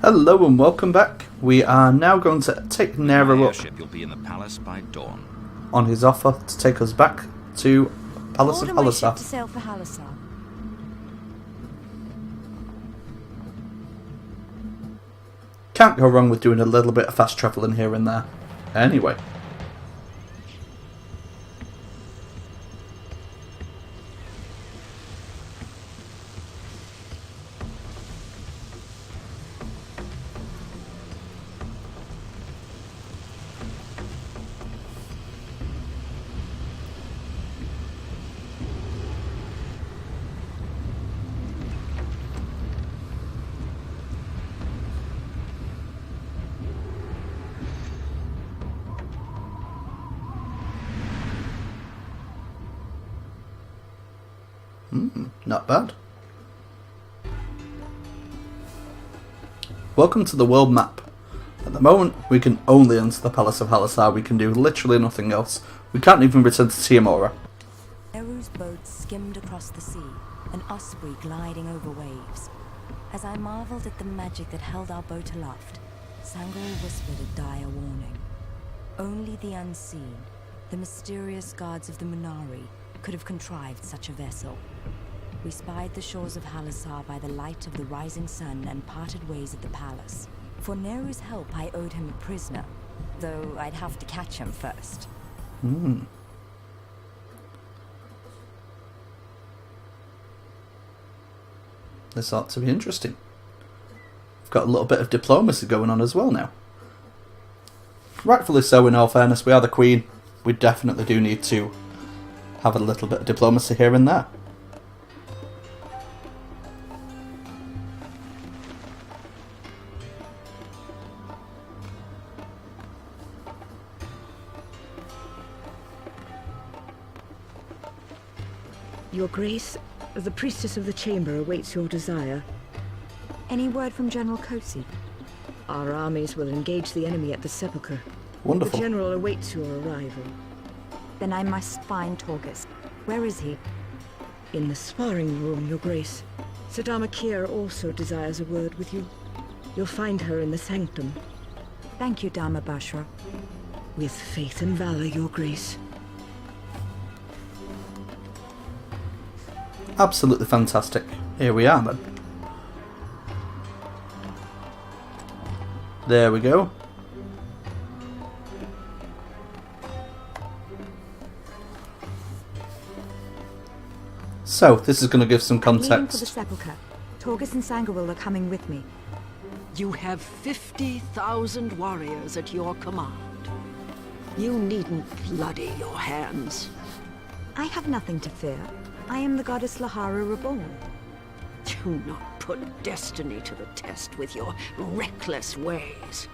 Hello and welcome back. We are now going to take Nero up You'll be in the palace by dawn. on his offer to take us back to Palace of Order my ship Halassar. to sail for Halassar. Can't go wrong with doing a little bit of fast travelling here and there. Anyway. Not bad. Welcome to the world map. At the moment, we can only enter the Palace of Halassar. We can do literally nothing else. We can't even return to Tiamora. Neru's boat skimmed across the sea, an osprey gliding over waves. As I marveled at the magic that held our boat aloft, Sangor whispered a dire warning. Only the unseen, the mysterious gods of the Munari, could have contrived such a vessel. We spied the shores of Halassar by the light of the rising sun and parted ways at the palace. For Neru's help, I owed him a prisoner, though I'd have to catch him first. This ought to be interesting. We've got a little bit of diplomacy going on as well now. Rightfully so, in all fairness. We are the Queen. We definitely do need to have a little bit of diplomacy here and there. Your Grace, the priestess of the chamber awaits your desire. Any word from General Kosi? Our armies will engage the enemy at the sepulchre. Wonderful. The general awaits your arrival. Then I must find Torgus. Where is he? In the sparring room, Your Grace. Sadama Kier also desires a word with you. You'll find her in the sanctum. Thank you, Dama Bashra. With faith and valor, Your Grace. Absolutely fantastic. Here we are then. There we go. So, this is going to give some Leaving for the context. sepulchre. Torgus and Sangoril are coming with me. You have 50,000 warriors at your command. You needn't bloody your hands. I have nothing to fear. I am the goddess Lahara reborn. Do not put destiny to the test with your reckless ways.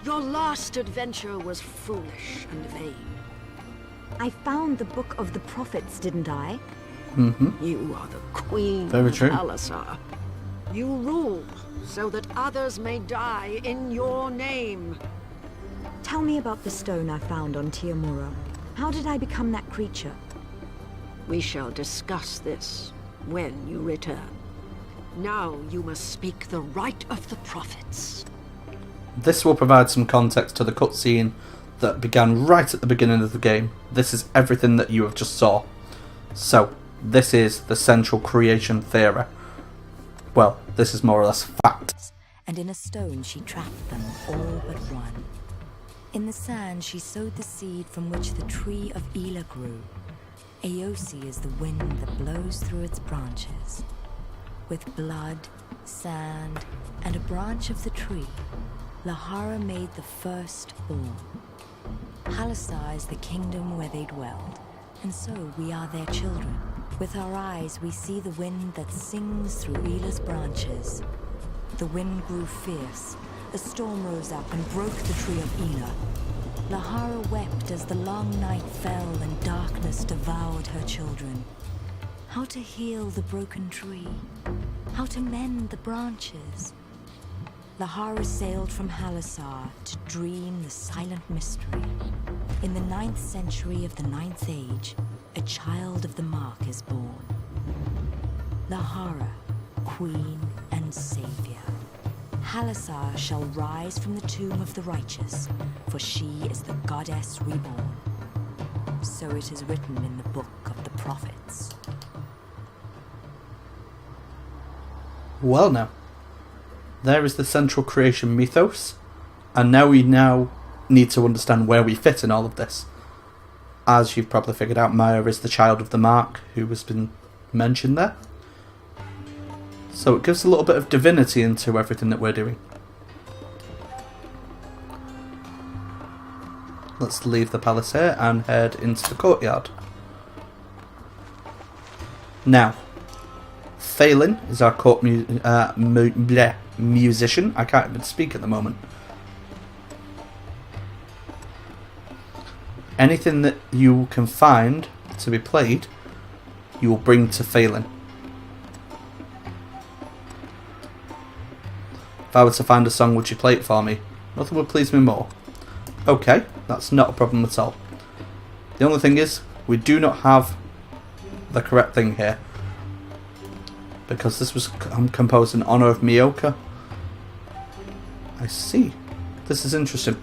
Your last adventure was foolish and vain. I found the Book of the Prophets, didn't I? You are the queen Very of true. Halassar. You rule so that others may die in your name. Tell me about the stone I found on Tiamora. How did I become that creature? We shall discuss this when you return. Now you must speak the right of the prophets. This will provide some context to the cutscene that began right at the beginning of the game. This is everything that you have just saw. So, this is the central creation theory. Well, this is more or less fact. And in a stone she trapped them, all but one. In the sand she sowed the seed from which the tree of Ela grew. Aosi is the wind that blows through its branches. With blood, sand, and a branch of the tree, Lahara made the firstborn. Halassar is the kingdom where they dwelled, and so we are their children. With our eyes we see the wind that sings through Ela's branches. The wind grew fierce. A storm rose up and broke the tree of Ela. Lahara wept as the long night fell and darkness devoured her children. How to heal the broken tree? How to mend the branches? Lahara sailed from Halassar to dream the silent mystery. In the 9th century of the 9th Age, a child of the Mark is born. Lahara, queen and savior. Halassar shall rise from the tomb of the righteous, for she is the goddess reborn. So it is written in the book of the prophets. Well now, there is the central creation mythos, and now we need to understand where we fit in all of this. As you've probably figured out, Maya is the child of the Mark, who has been mentioned there. So it gives a little bit of divinity into everything that we're doing. Let's leave the palace here and head into the courtyard. Now, Phelan is our court musician. I can't even speak at the moment. Anything that you can find to be played, you will bring to Phelan. If I were to find a song, would you play it for me? Nothing would please me more. Okay, that's not a problem at all. The only thing is, we do not have the correct thing here. Because this was composed in honour of Mioka. I see. This is interesting.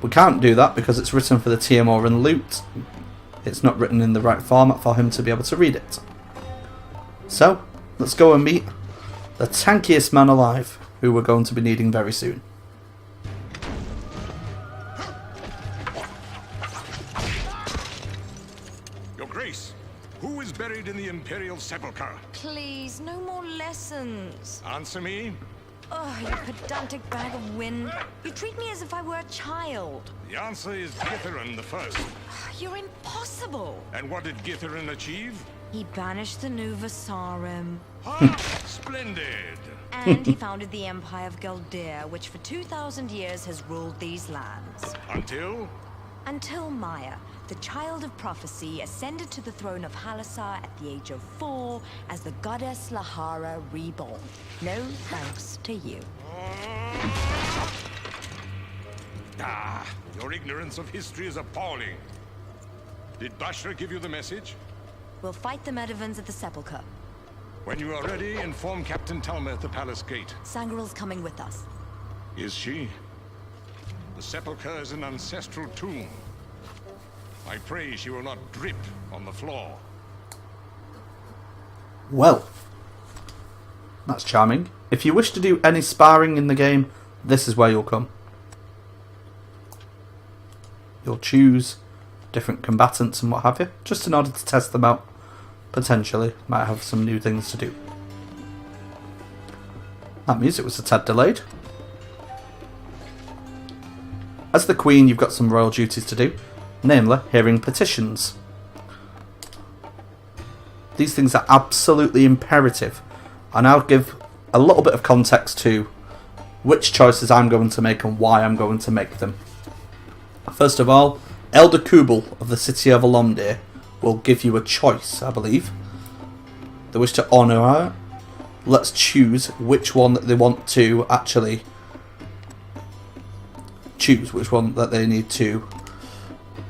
We can't do that because it's written for the TMR and Loot. It's not written in the right format for him to be able to read it. So, let's go and meet the tankiest man alive, who we're going to be needing very soon. Your Grace, who is buried in the Imperial Sepulchre? Please, no more lessons. Answer me. Oh, you pedantic bag of wind. You treat me as if I were a child. The answer is Githarin the First. You're impossible. And what did Githarin achieve? He banished the new Vasarim. Ah, splendid. And he founded the Empire of Geldir, which for 2,000 years has ruled these lands. Until Maya, the child of prophecy, ascended to the throne of Halassar at the age of 4 as the goddess Lahara reborn. No thanks to you. Ah, your ignorance of history is appalling. Did Bashra give you the message? We'll fight the Medivans at the Sepulchre. When you are ready, inform Captain Talma at the palace gate. Sangrel's coming with us. Is she? The Sepulchre is an ancestral tomb. I pray she will not drip on the floor. Well, that's charming. If you wish to do any sparring in the game, this is where you'll come. You'll choose different combatants and what have you, just in order to test them out. Potentially, might have some new things to do. That music was a tad delayed. As the Queen, you've got some royal duties to do, namely hearing petitions. These things are absolutely imperative, and I'll give a little bit of context to which choices I'm going to make and why I'm going to make them. First of all, Elder Kubel of the city of Alomdir will give you a choice, I believe. They wish to honour her. Let's choose which one that they want to actually choose, which one that they need to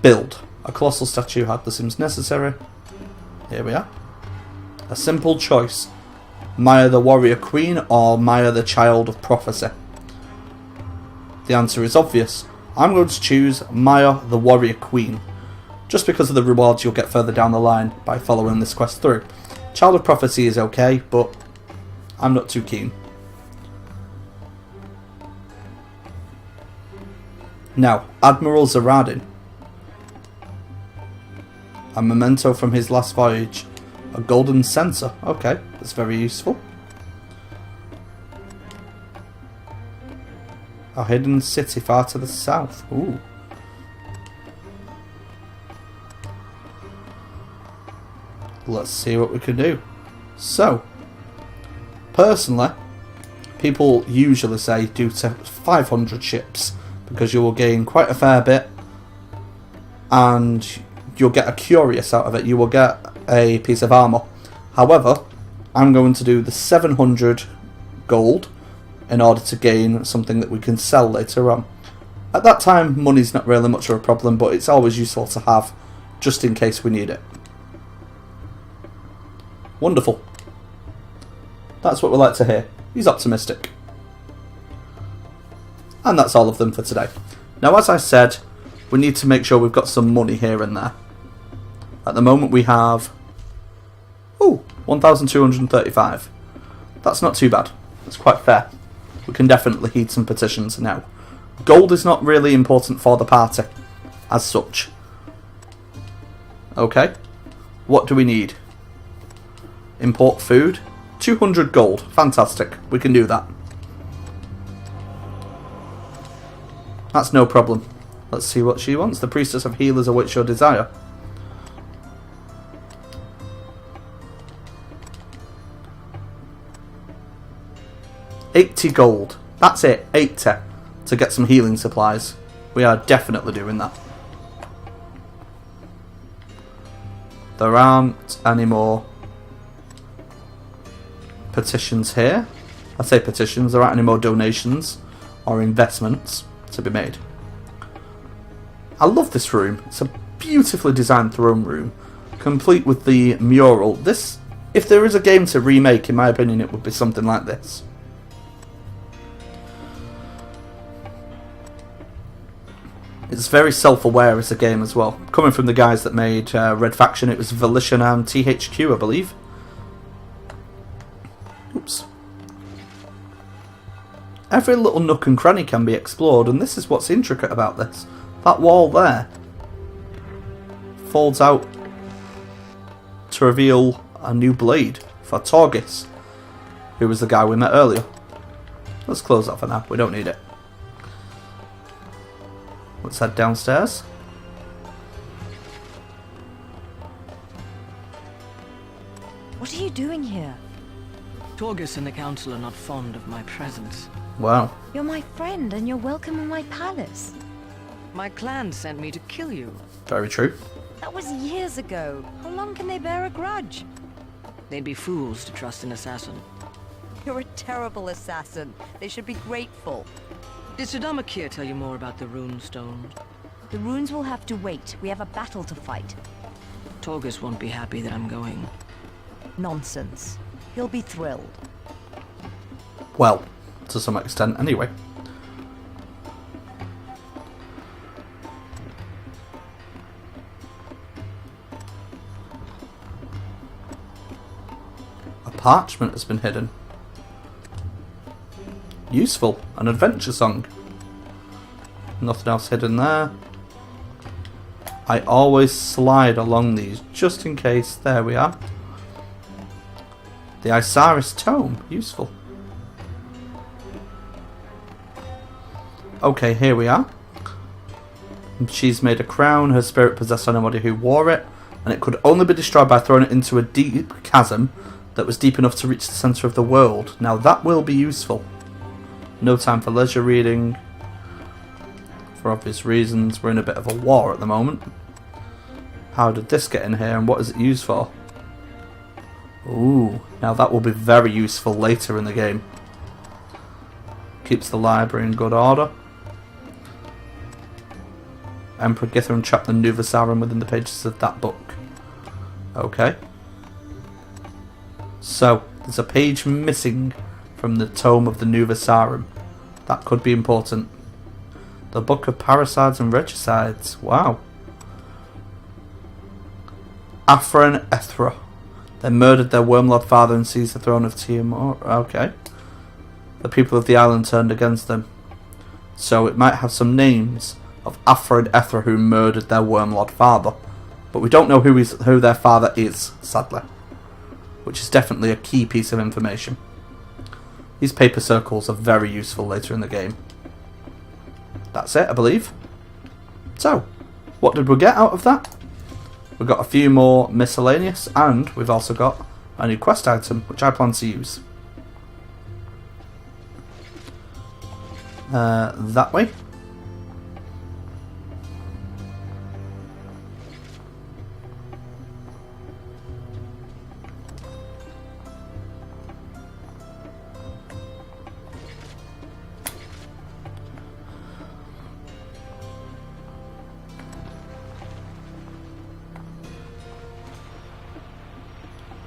build. A colossal statue hardly seems necessary. Here we are. A simple choice. Maya the warrior queen or Maya the child of prophecy? The answer is obvious. I'm going to choose Maya the warrior queen, just because of the rewards you'll get further down the line by following this quest through. Child of prophecy is okay, but I'm not too keen. Now, Admiral Zaradin. A memento from his last voyage. A golden censer. Okay, that's very useful. A hidden city far to the south. Ooh. Let's see what we can do. So, personally, people usually say do to 500 ships, because you will gain quite a fair bit and you'll get a curious out of it. You will get a piece of armour. However, I'm going to do the 700 gold in order to gain something that we can sell later on. At that time, money's not really much of a problem, but it's always useful to have just in case we need it. Wonderful. That's what we like to hear. He's optimistic. And that's all of them for today. Now, as I said, we need to make sure we've got some money here and there. At the moment we have 1,235. That's not too bad. That's quite fair. We can definitely heed some petitions now. Gold is not really important for the party, as such. Okay. What do we need? Import food. 200 gold. Fantastic. We can do that. That's no problem. Let's see what she wants. The Priestess of Healers awaits your desire. $80 gold. That's it. 80 to get some healing supplies. We are definitely doing that. There aren't any more petitions here. I say petitions. There aren't any more donations or investments to be made. I love this room. It's a beautifully designed throne room, complete with the mural. This, if there is a game to remake, in my opinion, it would be something like this. It's very self-aware as a game as well. Coming from the guys that made Red Faction, it was Volition and THQ, I believe. Oops. Every little nook and cranny can be explored, and this is what's intricate about this. That wall there folds out to reveal a new blade for Torgis, who was the guy we met earlier. Let's close that for now. We don't need it. Let's head downstairs. What are you doing here? Torgis and the council are not fond of my presence. Wow. You're my friend and you're welcome in my palace. My clan sent me to kill you. Very true. That was years ago. How long can they bear a grudge? They'd be fools to trust an assassin. You're a terrible assassin. They should be grateful. Did Sadamakir tell you more about the rune stones? The runes will have to wait. We have a battle to fight. Torgis won't be happy that I'm going. Nonsense. He'll be thrilled. Well, to some extent anyway. A parchment has been hidden. Useful. An adventure song. Nothing else hidden there. I always slide along these just in case. There we are. The Isaris Tome. Useful. Okay, here we are. She's made a crown. Her spirit possessed anybody who wore it, and it could only be destroyed by throwing it into a deep chasm that was deep enough to reach the centre of the world. Now that will be useful. No time for leisure reading. For obvious reasons, we're in a bit of a war at the moment. How did this get in here and what is it used for? Ooh, now that will be very useful later in the game. Keeps the library in good order. Emperor Githram trapped the Nuvasarum within the pages of that book. Okay. So, there's a page missing from the Tome of the Nuvasarum. That could be important. The Book of Parricides and Regicides. Wow. Afra and Ethra. They murdered their wormlord father and seized the throne of Tiamor. Okay. The people of the island turned against them. So it might have some names of Afra and Ethra who murdered their wormlord father. But we don't know who their father is, sadly. Which is definitely a key piece of information. These paper circles are very useful later in the game. That's it, I believe. So, what did we get out of that? We've got a few more miscellaneous, and we've also got a new quest item, which I plan to use. That way.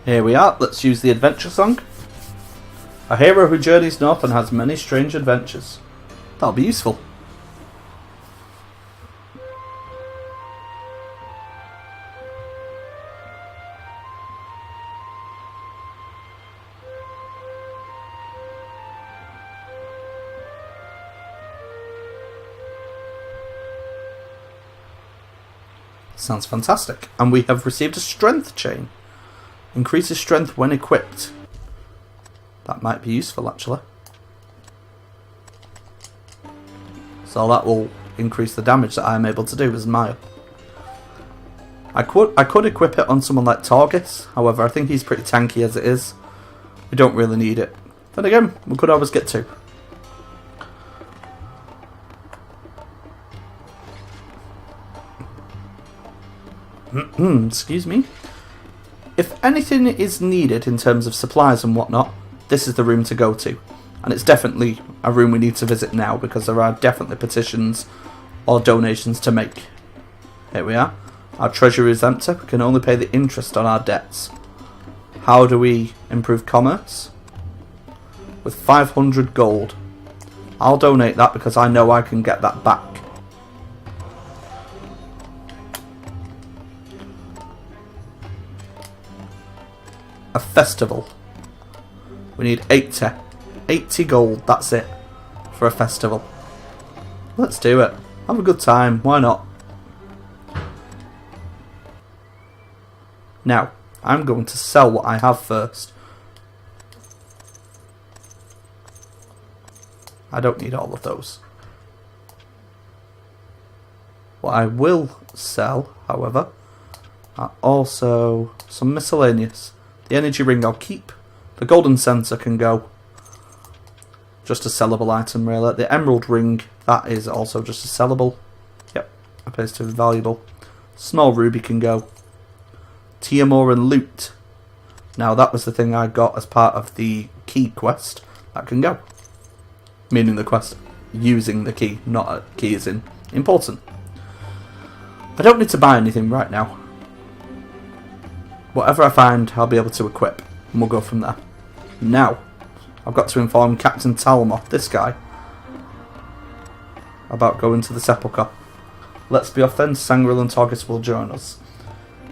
Here we are, let's use the adventure song. A hero who journeys north and has many strange adventures. That'll be useful. Sounds fantastic. And we have received a strength chain. Increases strength when equipped. That might be useful, actually. So that will increase the damage that I'm able to do as Maya. I could equip it on someone like Targus. However, I think he's pretty tanky as it is. We don't really need it. Then again, we could always get two. Excuse me. If anything is needed in terms of supplies and whatnot, this is the room to go to. And it's definitely a room we need to visit now because there are definitely petitions or donations to make. Here we are. Our treasury is empty. We can only pay the interest on our debts. How do we improve commerce? With 500 gold. I'll donate that because I know I can get that back. A festival. We need 80 gold, that's it, for a festival. Let's do it. Have a good time, why not? Now, I'm going to sell what I have first. I don't need all of those. What I will sell, however, are also some miscellaneous. The energy ring I'll keep. The golden sensor can go. Just a sellable item, really. The emerald ring, that is also just a sellable. Yep, appears to be valuable. Small ruby can go. Tiamor and loot. Now, that was the thing I got as part of the key quest. That can go. Meaning the quest using the key, not a key as in important. I don't need to buy anything right now. Whatever I find, I'll be able to equip, and we'll go from there. Now, I've got to inform Captain Talmor, this guy, about going to the Sepulchre. Let's be off then. Sangril and Targus will join us.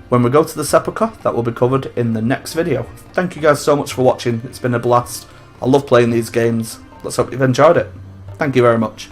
When we go to the Sepulchre, that will be covered in the next video. Thank you guys so much for watching. It's been a blast. I love playing these games. Let's hope you've enjoyed it. Thank you very much.